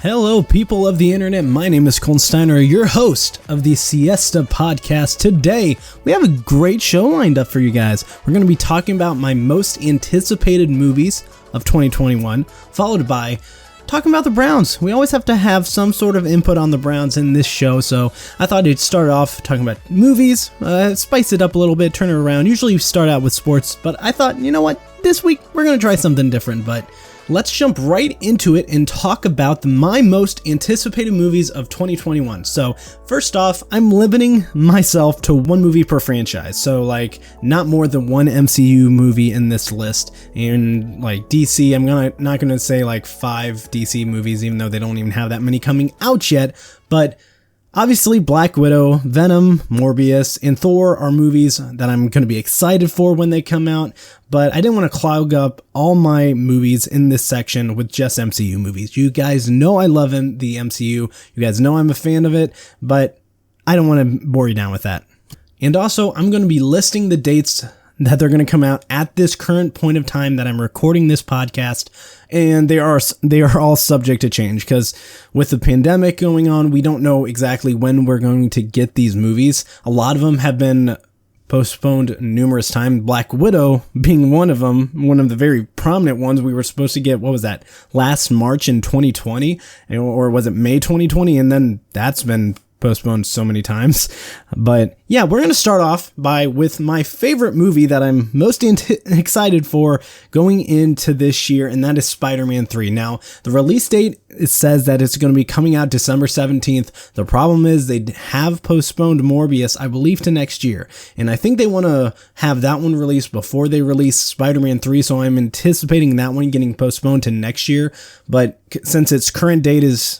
Hello, people of the internet. My name is Colton Steiner, your host of the Siesta Podcast. Today, we have a great show lined up for you guys. We're going to be talking about my most anticipated movies of 2021, followed by talking about the Browns. We always have to have some sort of input on the Browns in this show, so I thought I'd start off talking about movies, spice it up a little bit, turn it around. Usually we start out with sports, but I thought, you know what, this week we're going to try something different, but let's jump right into it and talk about my most anticipated movies of 2021. So first off, I'm limiting myself to one movie per franchise. So like not more than one MCU movie in this list. And like DC, I'm not gonna say like 5 DC movies, even though they don't even have that many coming out yet. But obviously, Black Widow, Venom, Morbius, and Thor are movies that I'm going to be excited for when they come out, but I didn't want to clog up all my movies in this section with just MCU movies. You guys know I love the MCU, you guys know I'm a fan of it, but I don't want to bore you down with that. And also, I'm going to be listing the dates that they're going to come out at this current point of time that I'm recording this podcast, and they are all subject to change because with the pandemic going on, we don't know exactly when we're going to get these movies. A lot of them have been postponed numerous times, Black Widow being one of them, one of the very prominent ones. We were supposed to get, what was that, last March in 2020, or was it May 2020, and then that's been postponed so many times. But yeah, we're going to start off with my favorite movie that I'm most excited for going into this year, and that is Spider-Man 3. Now, the release date, it says that it's going to be coming out December 17th. The problem is they have postponed Morbius, I believe, to next year. And I think they want to have that one released before they release Spider-Man 3, so I'm anticipating that one getting postponed to next year. But since its current date is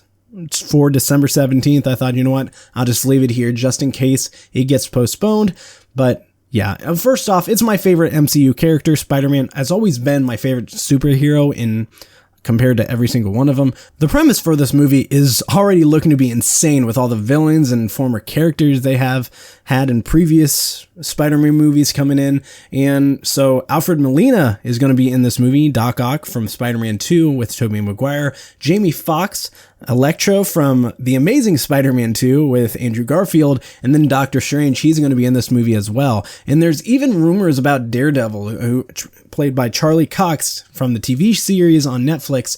for December 17th, I thought, you know what, I'll just leave it here just in case it gets postponed. But yeah, first off, it's my favorite MCU character. Spider-Man has always been my favorite superhero compared to every single one of them. The premise for this movie is already looking to be insane with all the villains and former characters they have had in previous Spider-Man movies coming in. And so Alfred Molina is going to be in this movie, Doc Ock from Spider-Man 2 with Tobey Maguire, Jamie Foxx, Electro from The Amazing Spider-Man 2 with Andrew Garfield, and then Doctor Strange, he's going to be in this movie as well. And there's even rumors about Daredevil, who played by Charlie Cox from the TV series on Netflix.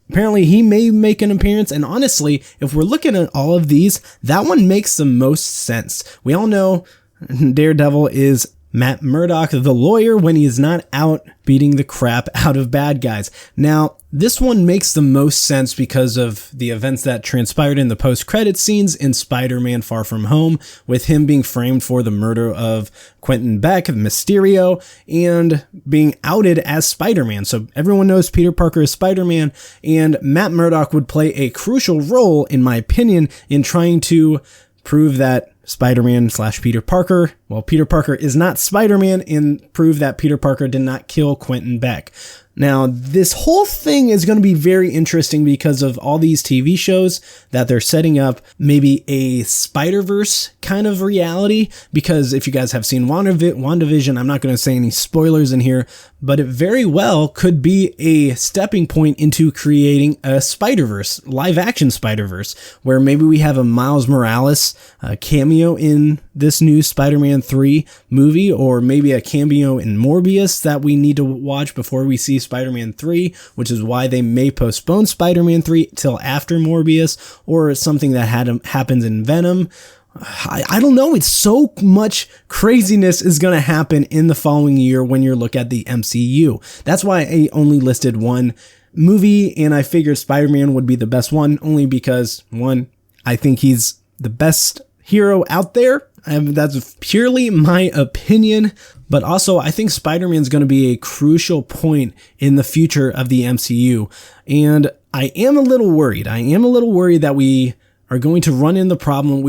Apparently he may make an appearance, and honestly, if we're looking at all of these, that one makes the most sense. We all know Daredevil is Matt Murdock, the lawyer, when he is not out beating the crap out of bad guys. Now, this one makes the most sense because of the events that transpired in the post-credit scenes in Spider-Man Far From Home, with him being framed for the murder of Quentin Beck, Mysterio, and being outed as Spider-Man. So everyone knows Peter Parker is Spider-Man, and Matt Murdock would play a crucial role, in my opinion, in trying to prove that Spider-Man / Peter Parker, well, Peter Parker is not Spider-Man, and prove that Peter Parker did not kill Quentin Beck. Now, this whole thing is going to be very interesting because of all these TV shows that they're setting up, maybe a Spider-Verse kind of reality, because if you guys have seen WandaVision, I'm not going to say any spoilers in here, but it very well could be a stepping point into creating a Spider-Verse, live-action Spider-Verse, where maybe we have a Miles Morales cameo in this new Spider-Man 3 movie, or maybe a cameo in Morbius that we need to watch before we see Spider-Man 3, which is why they may postpone Spider-Man 3 till after Morbius, or something that happens in Venom. I don't know. It's so much craziness is going to happen in the following year when you look at the MCU. That's why I only listed one movie, and I figured Spider-Man would be the best one, only because, one, I think he's the best hero out there. That's purely my opinion, but also I think Spider-Man is going to be a crucial point in the future of the MCU, and I am a little worried. That we are going to run in the problem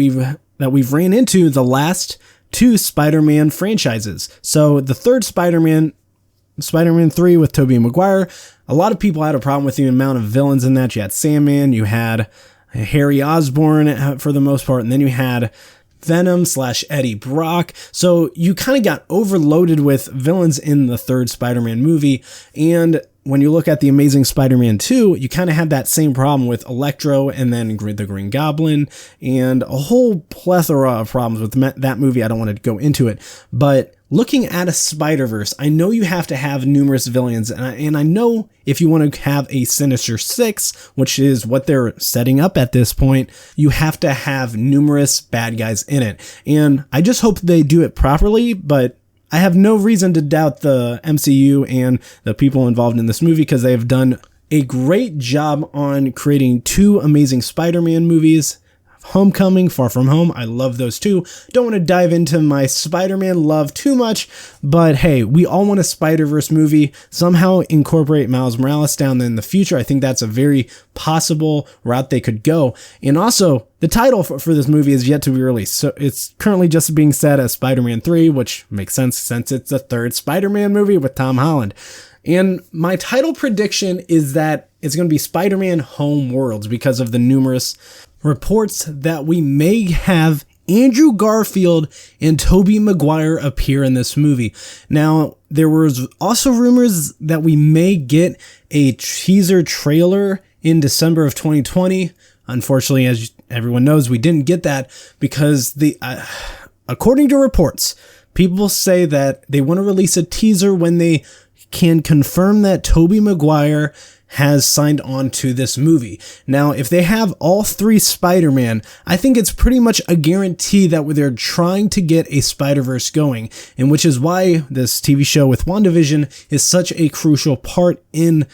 that we've ran into the last 2 Spider-Man franchises. So the third Spider-Man 3 with Tobey Maguire, a lot of people had a problem with the amount of villains in that. You had Sandman, you had Harry Osborn for the most part, and then you had Venom / Eddie Brock. So you kind of got overloaded with villains in the third Spider-Man movie. And when you look at The Amazing Spider-Man 2, you kind of have that same problem with Electro and then the Green Goblin and a whole plethora of problems with that movie. I don't want to go into it, but looking at a Spider-Verse, I know you have to have numerous villains, and I know if you want to have a Sinister Six, which is what they're setting up at this point, you have to have numerous bad guys in it. And I just hope they do it properly, but I have no reason to doubt the MCU and the people involved in this movie because they have done a great job on creating 2 amazing Spider-Man movies. Homecoming, Far From Home, I love those 2. Don't want to dive into my Spider-Man love too much, but hey, we all want a Spider-Verse movie. Somehow incorporate Miles Morales down in the future. I think that's a very possible route they could go. And also, the title for this movie is yet to be released. So it's currently just being set as Spider-Man 3, which makes sense since it's the 3rd Spider-Man movie with Tom Holland. And my title prediction is that it's going to be Spider-Man Home Worlds because of the numerous reports that we may have Andrew Garfield and Tobey Maguire appear in this movie. Now, there was also rumors that we may get a teaser trailer in December of 2020. Unfortunately, as everyone knows, we didn't get that because according to reports, people say that they want to release a teaser when they can confirm that Tobey Maguire has signed on to this movie. Now, if they have all 3 Spider-Man, I think it's pretty much a guarantee that they're trying to get a Spider-Verse going, and which is why this TV show with WandaVision is such a crucial part in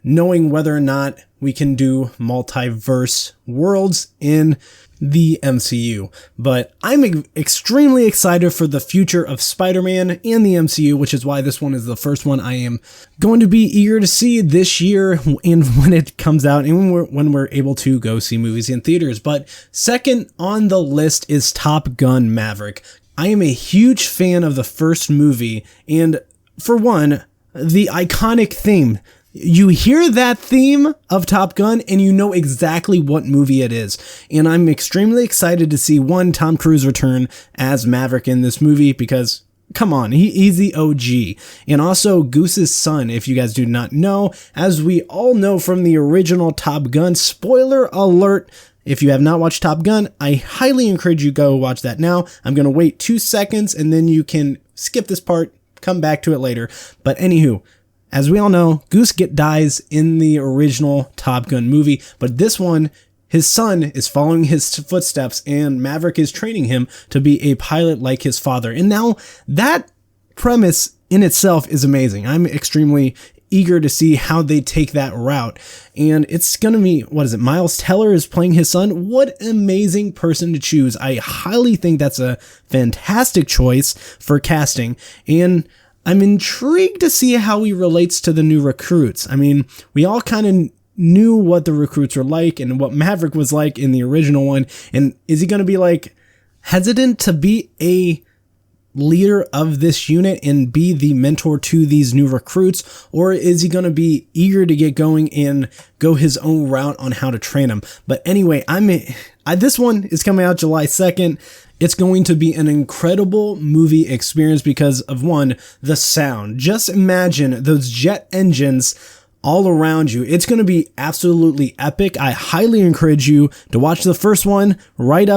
knowing whether or not we can do multiverse worlds in the MCU. But I'm extremely excited for the future of Spider-Man and the MCU, which is why this one is the first one I am going to be eager to see this year and when it comes out and when we're able to go see movies in theaters. But second on the list is Top Gun Maverick. I am a huge fan of the first movie, and for one, the iconic theme. You hear that theme of Top Gun and you know exactly what movie it is. And I'm extremely excited to see Tom Cruise return as Maverick in this movie because, come on, he's the OG. And also Goose's son, if you guys do not know, as we all know from the original Top Gun, spoiler alert, if you have not watched Top Gun, I highly encourage you go watch that now. I'm going to wait 2 seconds and then you can skip this part, come back to it later. But anywho, as we all know, Goose dies in the original Top Gun movie, but this one, his son is following his footsteps and Maverick is training him to be a pilot like his father. And now that premise in itself is amazing. I'm extremely eager to see how they take that route. And it's going to be, Miles Teller is playing his son. What an amazing person to choose. I highly think that's a fantastic choice for casting. And I'm intrigued to see how he relates to the new recruits. I mean, we all kind of knew what the recruits were like and what Maverick was like in the original one. And is he going to be like hesitant to be a leader of this unit and be the mentor to these new recruits? Or is he going to be eager to get going and go his own route on how to train them? But anyway, this one is coming out July 2nd. It's going to be an incredible movie experience because of one, the sound. Just imagine those jet engines all around you. It's going to be absolutely epic. I highly encourage you to watch the first one right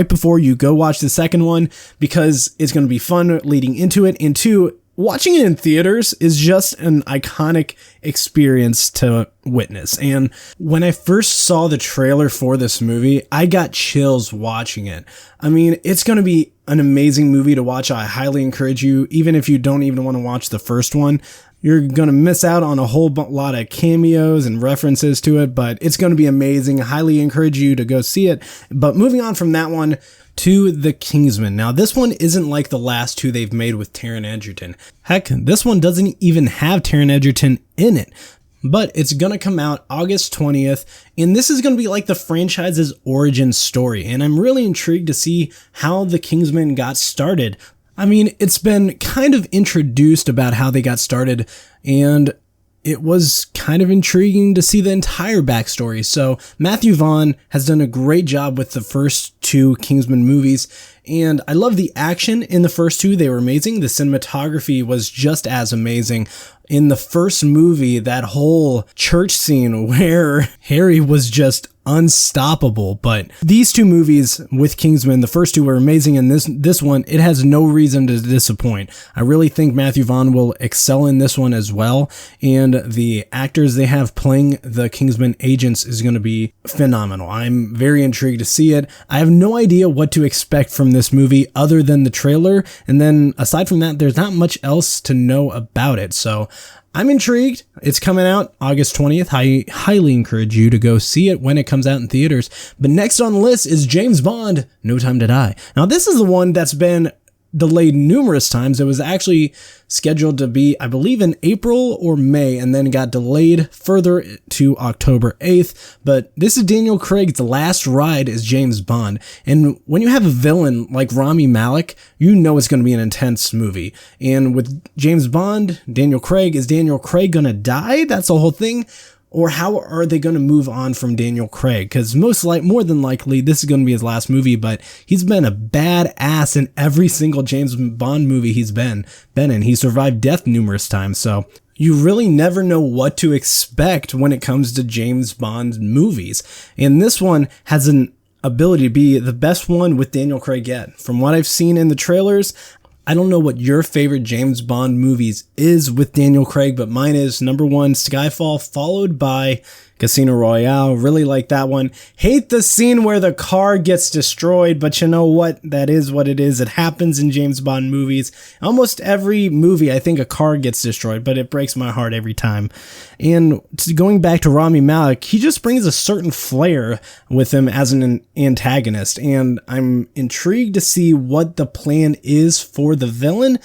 before you go watch the second one because it's going to be fun leading into it. And 2, watching it in theaters is just an iconic experience to witness. And when I first saw the trailer for this movie, I got chills watching it. I mean, it's going to be an amazing movie to watch. I highly encourage you, even if you don't even want to watch the first one, you're going to miss out on a whole lot of cameos and references to it, but it's going to be amazing. I highly encourage you to go see it. But moving on from that one to The Kingsman. Now, this one isn't like the last 2 they've made with Taron Egerton. Heck, this one doesn't even have Taron Egerton in it. But it's going to come out August 20th, and this is going to be like the franchise's origin story. And I'm really intrigued to see how The Kingsman got started. I mean, it's been kind of introduced about how they got started, and it was kind of intriguing to see the entire backstory. So Matthew Vaughn has done a great job with the first two Kingsman movies, and I love the action in the first two. They were amazing. The cinematography was just as amazing. In the first movie, that whole church scene where Harry was just unstoppable. But these two movies with Kingsman, the first two were amazing, and this one, it has no reason to disappoint. I really think Matthew Vaughn will excel in this one as well, and the actors they have playing the Kingsman agents is going to be phenomenal. I'm very intrigued to see it. I have no idea what to expect from this movie other than the trailer, and then aside from that, there's not much else to know about it. So I'm intrigued. It's coming out August 20th. I highly encourage you to go see it when it comes out in theaters. But next on the list is James Bond, No Time to Die. Now, this is the one that's been delayed numerous times. It was actually scheduled to be, I believe, in April or May, and then got delayed further to October 8th. But this is Daniel Craig's last ride as James Bond. And when you have a villain like Rami Malek, you know it's going to be an intense movie. And with James Bond, Daniel Craig, is Daniel Craig going to die? That's the whole thing. Or how are they going to move on from Daniel Craig? Because more than likely, this is going to be his last movie, but he's been a badass in every single James Bond movie he's been in. He survived death numerous times, so you really never know what to expect when it comes to James Bond movies. And this one has an ability to be the best one with Daniel Craig yet. From what I've seen in the trailers, I don't know what your favorite James Bond movies is with Daniel Craig, but mine is number 1, Skyfall, followed by Casino Royale. Really like that one. Hate the scene where the car gets destroyed, but you know what? That is what it is. It happens in James Bond movies. Almost every movie, I think a car gets destroyed, but it breaks my heart every time. And going back to Rami Malek, he just brings a certain flair with him as an antagonist, and I'm intrigued to see what the plan is for the villain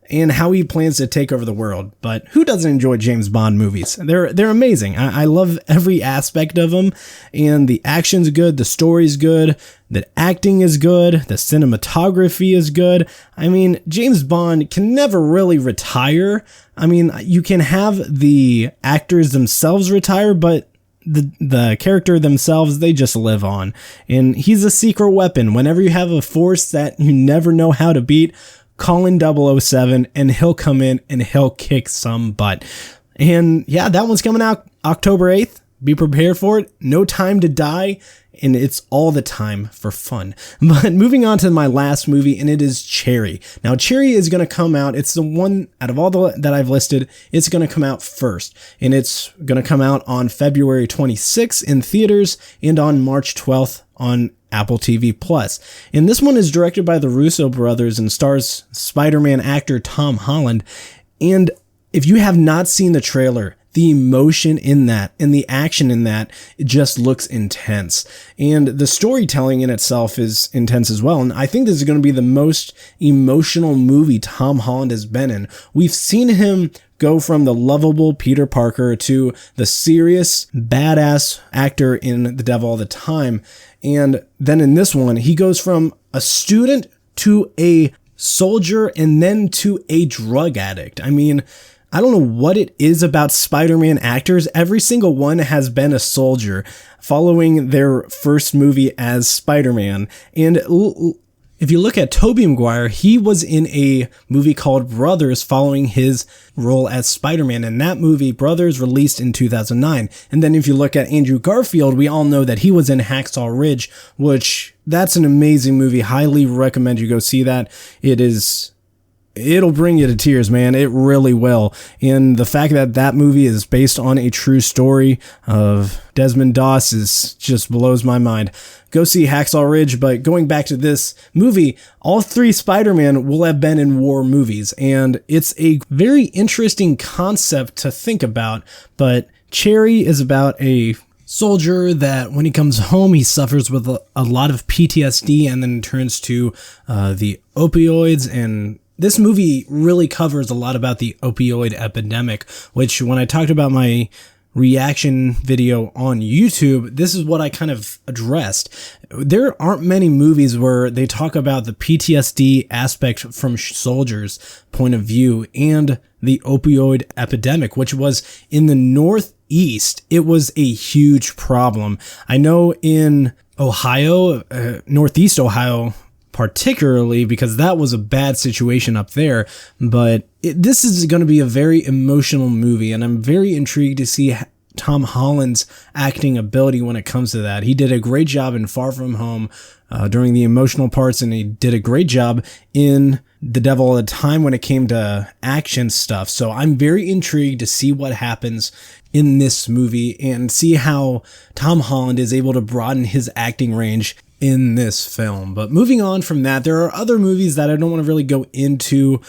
and how he plans to take over the world. But who doesn't enjoy James Bond movies? They're amazing. I love every aspect of them, and the action's good, the story's good, the acting is good, the cinematography is good. I mean, James Bond can never really retire. I mean, you can have the actors themselves retire, but the character themselves, they just live on. And he's a secret weapon. Whenever you have a force that you never know how to beat, call in 007 and he'll come in and he'll kick some butt. And yeah, that one's coming out October 8th. Be prepared for it. No Time to Die, and it's all the time for fun. But moving on to my last movie, and it is Cherry. Now, Cherry is going to come out. It's the one out of all that I've listed, it's going to come out first. And it's going to come out on February 26th in theaters and on March 12th on Apple TV Plus. And this one is directed by the Russo brothers and stars Spider-Man actor Tom Holland. And if you have not seen the trailer, the emotion in that and the action in that, it just looks intense. And the storytelling in itself is intense as well. And I think this is going to be the most emotional movie Tom Holland has been in. We've seen him go from the lovable Peter Parker to the serious, badass actor in The Devil All the Time. And then in this one, he goes from a student to a soldier and then to a drug addict. I mean, I don't know what it is about Spider-Man actors. Every single one has been a soldier following their first movie as Spider-Man. And if you look at Tobey Maguire, he was in a movie called Brothers following his role as Spider-Man. And that movie, Brothers, released in 2009. And then if you look at Andrew Garfield, we all know that he was in Hacksaw Ridge, which that's an amazing movie. Highly recommend you go see that. It'll bring you to tears, man. It really will. And the fact that that movie is based on a true story of Desmond Doss just blows my mind. Go see Hacksaw Ridge. But going back to this movie, all 3 Spider-Man will have been in war movies. And it's a very interesting concept to think about. But Cherry is about a soldier that when he comes home, he suffers with a lot of PTSD and then turns to the opioids. And this movie really covers a lot about the opioid epidemic, which when I talked about my reaction video on YouTube, this is what I kind of addressed. There aren't many movies where they talk about the PTSD aspect from soldiers' point of view and the opioid epidemic, which was in the Northeast. It was a huge problem. I know in Ohio, Northeast Ohio, particularly, because that was a bad situation up there, but this is going to be a very emotional movie, and I'm very intrigued to see Tom Holland's acting ability when it comes to that. He did a great job in Far From Home during the emotional parts, and he did a great job in The Devil All the Time when it came to action stuff. So I'm very intrigued to see what happens in this movie and see how Tom Holland is able to broaden his acting range in this film. But moving on from that, there are other movies that I don't want to really go into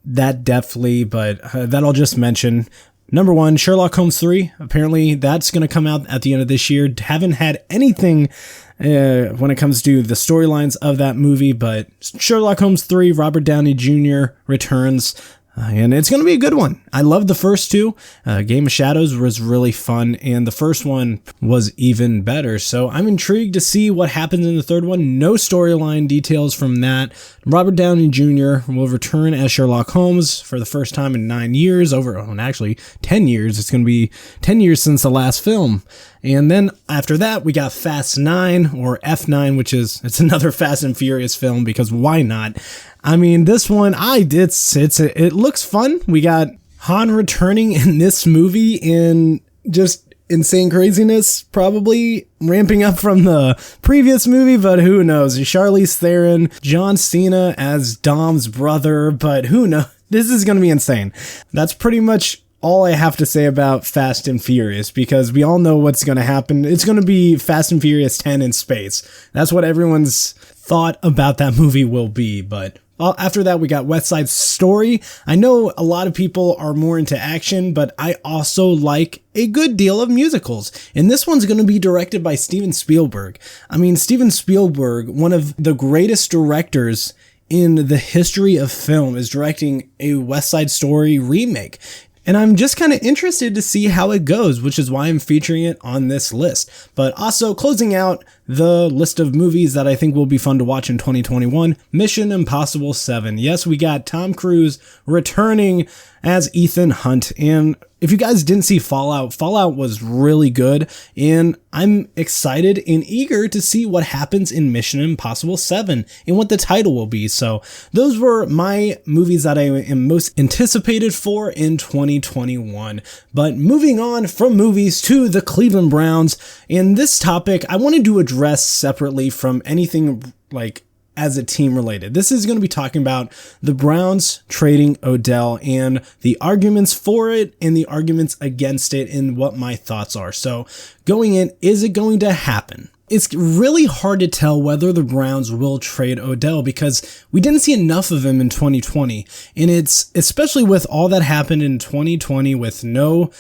that deftly, but that I'll just mention. Number one, Sherlock Holmes 3. Apparently that's going to come out at the end of this year. Haven't had anything when it comes to the storylines of that movie, but Sherlock Holmes 3, Robert Downey Jr. returns. And it's going to be a good one. I love the first two. Game of Shadows was really fun, and the first one was even better. So I'm intrigued to see what happens in the third one. No storyline details from that. Robert Downey Jr. will return as Sherlock Holmes for the first time in 9 years, actually 10 years. It's going to be 10 years since the last film. And then after that, we got Fast 9, or F9, it's another Fast and Furious film, because why not? I mean, this one, it looks fun. We got Han returning in this movie in just insane craziness, probably ramping up from the previous movie, but who knows? Charlize Theron, John Cena as Dom's brother, but who knows? This is going to be insane. That's pretty much all I have to say about Fast and Furious, because we all know what's going to happen. It's going to be Fast and Furious 10 in space. That's what everyone's thought about that movie will be, but after that, we got West Side Story. I know a lot of people are more into action, but I also like a good deal of musicals. And this one's going to be directed by Steven Spielberg. I mean, Steven Spielberg, one of the greatest directors in the history of film, is directing a West Side Story remake. And I'm just kind of interested to see how it goes, which is why I'm featuring it on this list. But also closing out the list of movies that I think will be fun to watch in 2021, Mission Impossible 7. Yes, we got Tom Cruise returning as Ethan Hunt. And if you guys didn't see Fallout was really good, and I'm excited and eager to see what happens in Mission Impossible 7 and what the title will be. So those were my movies that I am most anticipated for in 2021. But moving on from movies to the Cleveland Browns, and this topic I wanted to address separately from anything like as a team related. This is going to be talking about the Browns trading Odell and the arguments for it and the arguments against it and what my thoughts are. So going in, is it going to happen? It's really hard to tell whether the Browns will trade Odell because we didn't see enough of him in 2020. And it's especially with all that happened in 2020 with no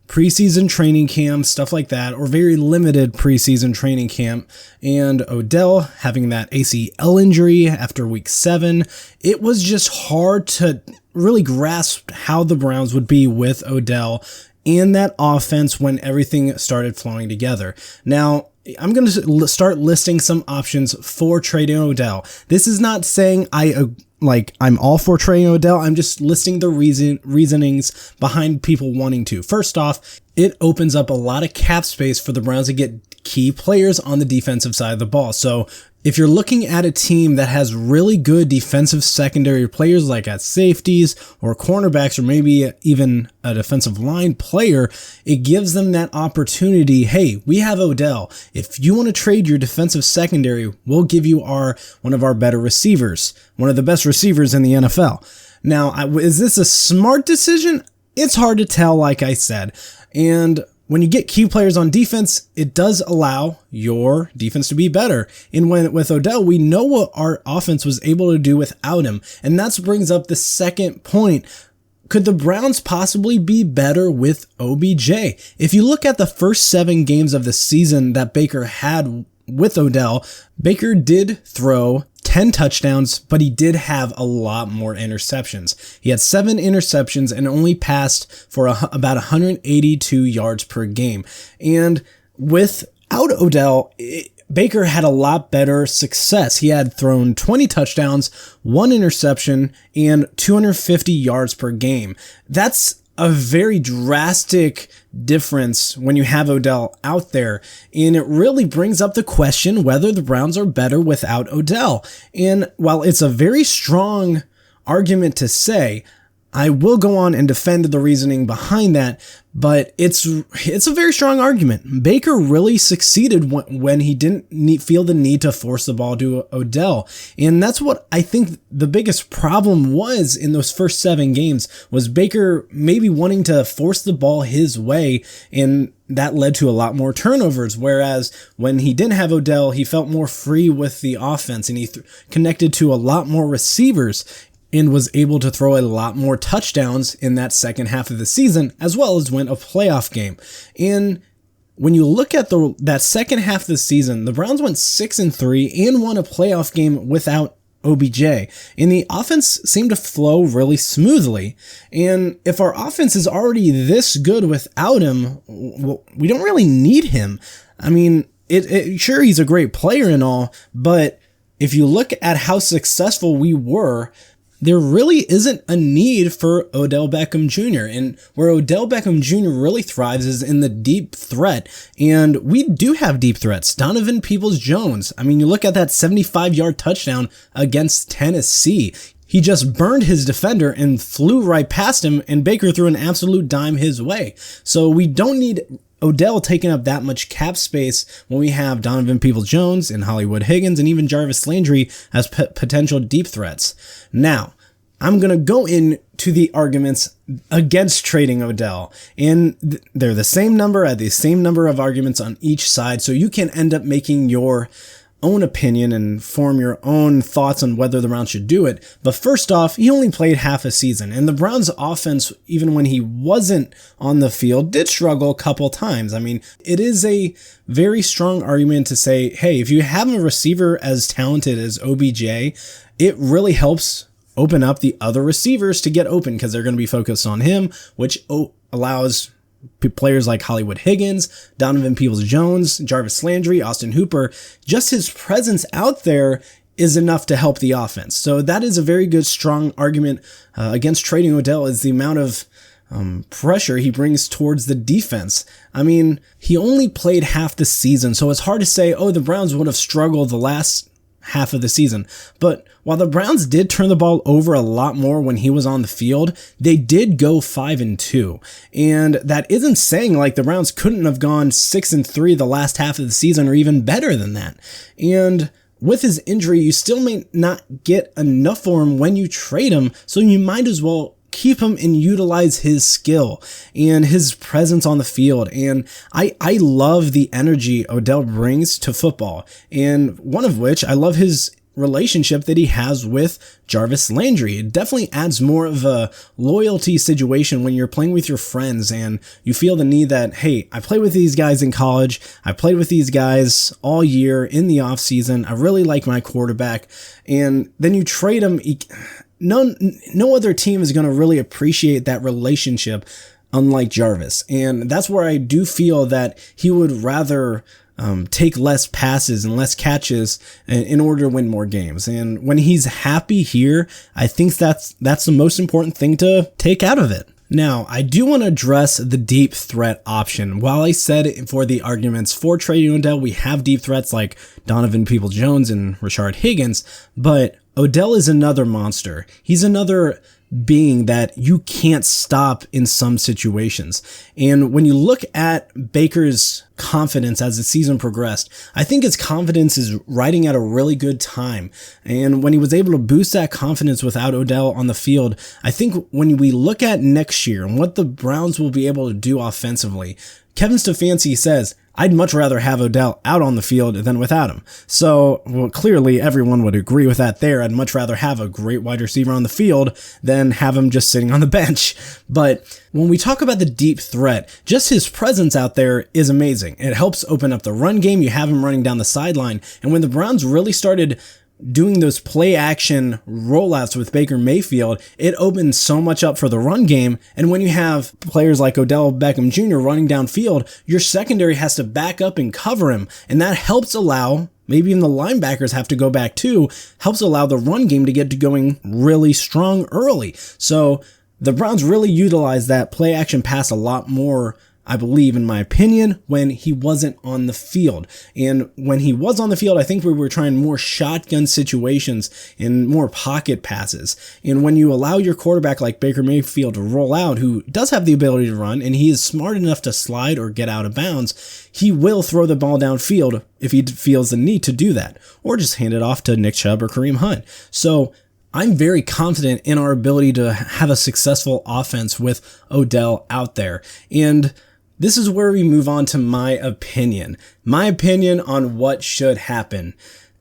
preseason training camp, stuff like that, or very limited preseason training camp, and Odell having that ACL injury after week 7, it was just hard to really grasp how the Browns would be with Odell in that offense when everything started flowing together. Now, I'm going to start listing some options for trading Odell. This is not saying I'm all for trading Odell. I'm just listing the reasonings behind people wanting to. First off, it opens up a lot of cap space for the Browns to get key players on the defensive side of the ball. So if you're looking at a team that has really good defensive secondary players like at safeties or cornerbacks or maybe even a defensive line player, it gives them that opportunity. Hey, we have Odell. If you want to trade your defensive secondary, we'll give you one of our better receivers, one of the best receivers in the NFL. Now, is this a smart decision? It's hard to tell, like I said. And when you get key players on defense, it does allow your defense to be better. And with Odell, we know what our offense was able to do without him. And that brings up the second point. Could the Browns possibly be better with OBJ? If you look at the first 7 games of the season that Baker had with Odell, Baker did throw 10 touchdowns, but he did have a lot more interceptions. He had 7 interceptions and only passed for about 182 yards per game. And without Odell, Baker had a lot better success. He had thrown 20 touchdowns, 1 interception, and 250 yards per game. That's a very drastic difference when you have Odell out there, and it really brings up the question whether the Browns are better without Odell. And while it's a very strong argument to say, I will go on and defend the reasoning behind that, but it's a very strong argument. Baker really succeeded when he didn't feel the need to force the ball to Odell. And that's what I think the biggest problem was in those first 7 games, was Baker maybe wanting to force the ball his way, and that led to a lot more turnovers. Whereas when he didn't have Odell, he felt more free with the offense, and he connected to a lot more receivers, and was able to throw a lot more touchdowns in that second half of the season, as well as win a playoff game. And when you look at that second half of the season, the Browns went 6-3 and won a playoff game without OBJ. And the offense seemed to flow really smoothly. And if our offense is already this good without him, we don't really need him. I mean, sure, he's a great player and all, but if you look at how successful we were, there really isn't a need for Odell Beckham Jr. And where Odell Beckham Jr. really thrives is in the deep threat. And we do have deep threats. Donovan Peoples-Jones. I mean, you look at that 75-yard touchdown against Tennessee. He just burned his defender and flew right past him, and Baker threw an absolute dime his way. So we don't need Odell taking up that much cap space when we have Donovan Peoples-Jones and Hollywood Higgins and even Jarvis Landry as potential deep threats. Now, I'm going to go into the arguments against trading Odell, and they're the same number, at the same number of arguments on each side, so you can end up making your own opinion and form your own thoughts on whether the Browns should do it. But first off, he only played half a season, and the Browns offense, even when he wasn't on the field, did struggle a couple times. I mean, it is a very strong argument to say, hey, if you have a receiver as talented as OBJ, it really helps open up the other receivers to get open because they're going to be focused on him, which allows players like Hollywood Higgins, Donovan Peoples-Jones, Jarvis Landry, Austin Hooper, just his presence out there is enough to help the offense. So that is a very good, strong argument against trading Odell, is the amount of pressure he brings towards the defense. I mean, he only played half the season, so it's hard to say, oh, the Browns would have struggled the last half of the season. But while the Browns did turn the ball over a lot more when he was on the field, they did go 5-2. And that isn't saying like the Browns couldn't have gone 6-3 the last half of the season, or even better than that. And with his injury, you still may not get enough for him when you trade him, so you might as well keep him and utilize his skill and his presence on the field. And I love the energy Odell brings to football, and one of which I love his relationship that he has with Jarvis Landry. It definitely adds more of a loyalty situation when you're playing with your friends and you feel the need that, hey, I played with these guys in college, I played with these guys all year in the off season, I really like my quarterback, and then you trade him. No other team is going to really appreciate that relationship unlike Jarvis. And that's where I do feel that he would rather take less passes and less catches in order to win more games. And when he's happy here, I think that's the most important thing to take out of it. Now, I do want to address the deep threat option. While I said for the arguments for trading Odell, we have deep threats like Donovan Peoples-Jones and Rashard Higgins, but Odell is another monster. He's another being that you can't stop in some situations. And when you look at Baker's confidence as the season progressed, I think his confidence is riding at a really good time. And when he was able to boost that confidence without Odell on the field, I think when we look at next year and what the Browns will be able to do offensively, Kevin Stefanski says, I'd much rather have Odell out on the field than without him. So, well, clearly everyone would agree with that there. I'd much rather have a great wide receiver on the field than have him just sitting on the bench. But when we talk about the deep threat, just his presence out there is amazing. It helps open up the run game. You have him running down the sideline. And when the Browns really started doing those play action rollouts with Baker Mayfield, it opens so much up for the run game. And when you have players like Odell Beckham Jr. running downfield, your secondary has to back up and cover him. And that helps allow, maybe even the linebackers have to go back too, helps allow the run game to get to going really strong early. So the Browns really utilize that play action pass a lot more, I believe, in my opinion, when he wasn't on the field. And when he was on the field, I think we were trying more shotgun situations and more pocket passes. And when you allow your quarterback like Baker Mayfield to roll out, who does have the ability to run, and he is smart enough to slide or get out of bounds, he will throw the ball downfield if he feels the need to do that, or just hand it off to Nick Chubb or Kareem Hunt. So I'm very confident in our ability to have a successful offense with Odell out there. And this is where we move on to my opinion on what should happen.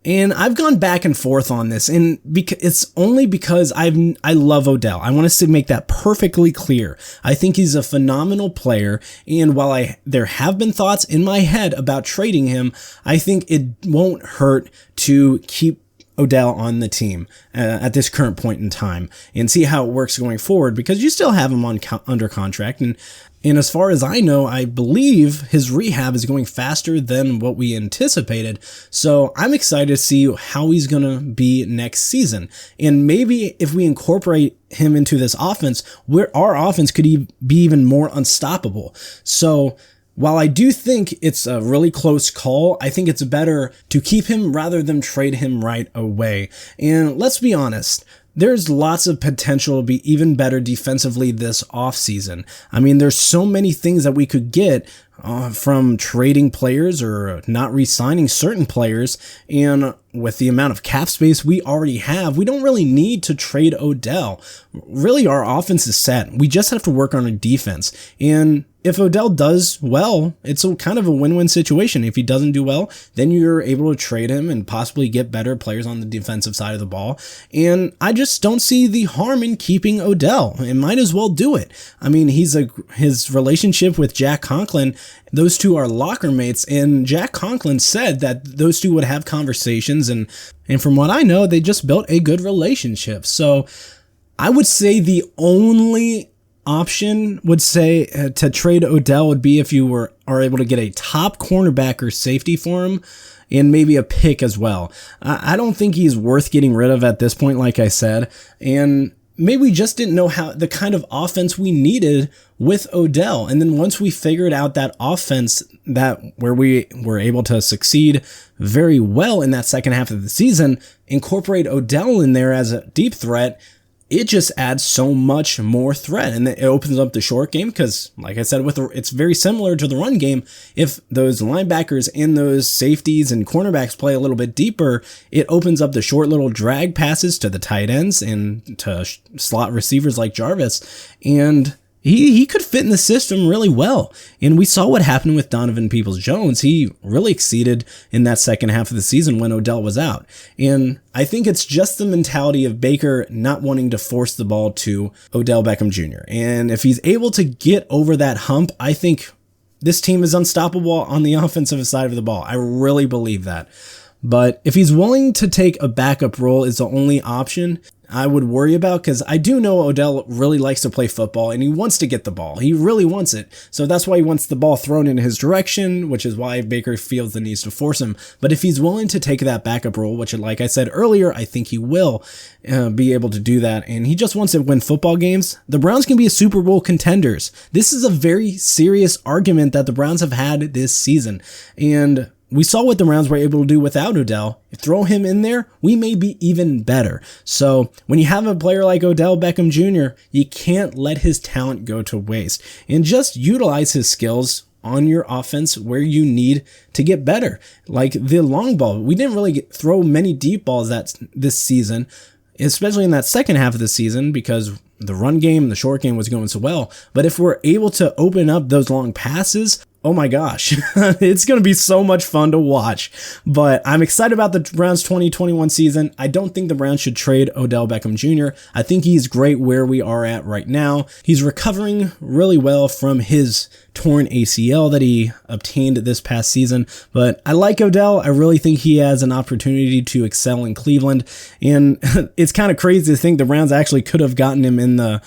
And I've gone back and forth on this, and it's only because I love Odell. I want us to make that perfectly clear. I think he's a phenomenal player, and while there have been thoughts in my head about trading him, I think it won't hurt to keep Odell on the team at this current point in time and see how it works going forward, because you still have him under contract. And as far as I know, I believe his rehab is going faster than what we anticipated. So I'm excited to see how he's going to be next season. And maybe if we incorporate him into this offense, our offense could be even more unstoppable. So while I do think it's a really close call, I think it's better to keep him rather than trade him right away. And let's be honest, there's lots of potential to be even better defensively this offseason. I mean, there's so many things that we could get from trading players or not re-signing certain players. And with the amount of cap space we already have, we don't really need to trade Odell. Really, our offense is set. We just have to work on our defense. And if Odell does well, it's kind of a win-win situation. If he doesn't do well, then you're able to trade him and possibly get better players on the defensive side of the ball. And I just don't see the harm in keeping Odell. It might as well do it. I mean, his relationship with Jack Conklin, those two are locker mates, and Jack Conklin said that those two would have conversations, and from what I know, they just built a good relationship. So I would say the only option would say to trade Odell would be if you are able to get a top cornerback or safety for him, and maybe a pick as well. I don't think he's worth getting rid of at this point, like I said, and maybe we just didn't know how the kind of offense we needed with Odell. And then once we figured out that offense where we were able to succeed very well in that second half of the season, incorporate Odell in there as a deep threat, it just adds so much more threat, and it opens up the short game because, like I said, it's very similar to the run game. If those linebackers and those safeties and cornerbacks play a little bit deeper, it opens up the short little drag passes to the tight ends and to slot receivers like Jarvis, and he could fit in the system really well. And we saw what happened with Donovan Peoples-Jones. He really exceeded in that second half of the season when Odell was out. And I think it's just the mentality of Baker not wanting to force the ball to Odell Beckham Jr. And if he's able to get over that hump, I think this team is unstoppable on the offensive side of the ball. I really believe that. But if he's willing to take a backup role is the only option I would worry about, because I do know Odell really likes to play football and he wants to get the ball. He really wants it. So that's why he wants the ball thrown in his direction, which is why Baker feels the need to force him. But if he's willing to take that backup role, which, like I said earlier, I think he will be able to do that, and he just wants to win football games, the Browns can be a Super Bowl contenders. This is a very serious argument that the Browns have had this season. And we saw what the Browns were able to do without Odell. Throw him in there, we may be even better. So when you have a player like Odell Beckham Jr., you can't let his talent go to waste, and just utilize his skills on your offense where you need to get better. Like the long ball. We didn't really throw many deep balls this season, especially in that second half of the season, because the run game, the short game was going so well. But if we're able to open up those long passes, oh my gosh, it's going to be so much fun to watch. But I'm excited about the Browns 2021 season. I don't think the Browns should trade Odell Beckham Jr. I think he's great where we are at right now. He's recovering really well from his torn ACL that he obtained this past season. But I like Odell. I really think he has an opportunity to excel in Cleveland. And it's kind of crazy to think the Browns actually could have gotten him in the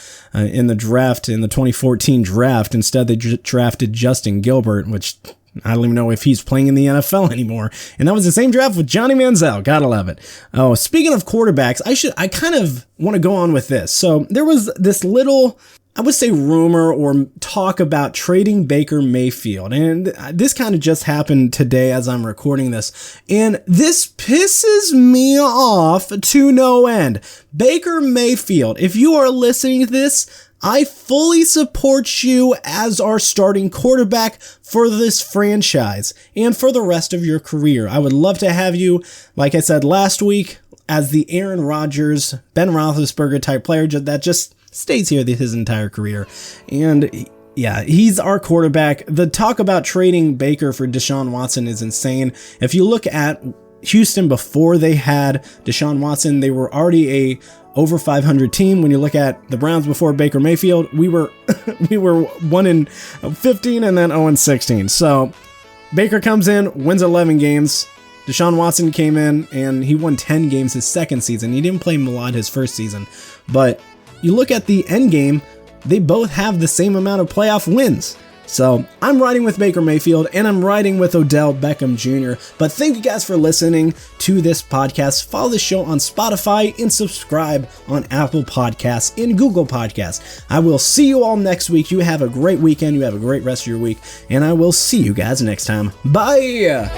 draft, in the 2014 draft. Instead, they drafted Justin Gilbert, which I don't even know if he's playing in the NFL anymore. And that was the same draft with Johnny Manziel. Gotta love it. Oh, speaking of quarterbacks, I kind of want to go on with this. So there was this little, I would say, rumor or talk about trading Baker Mayfield. And this kind of just happened today as I'm recording this. And this pisses me off to no end. Baker Mayfield, if you are listening to this, I fully support you as our starting quarterback for this franchise and for the rest of your career. I would love to have you, like I said last week, as the Aaron Rodgers, Ben Roethlisberger type player that just stays here his entire career. And yeah, he's our quarterback. The talk about trading Baker for Deshaun Watson is insane. If you look at Houston before they had Deshaun Watson, they were already a over 500 team. When you look at the Browns before Baker Mayfield, we were 1-15 and then 0-16. So Baker comes in, wins 11 games. Deshaun Watson came in and he won 10 games his second season. He didn't play a lot his first season, but you look at the end game, they both have the same amount of playoff wins. So I'm riding with Baker Mayfield and I'm riding with Odell Beckham Jr. But thank you guys for listening to this podcast. Follow the show on Spotify and subscribe on Apple Podcasts and Google Podcasts. I will see you all next week. You have a great weekend. You have a great rest of your week. And I will see you guys next time. Bye.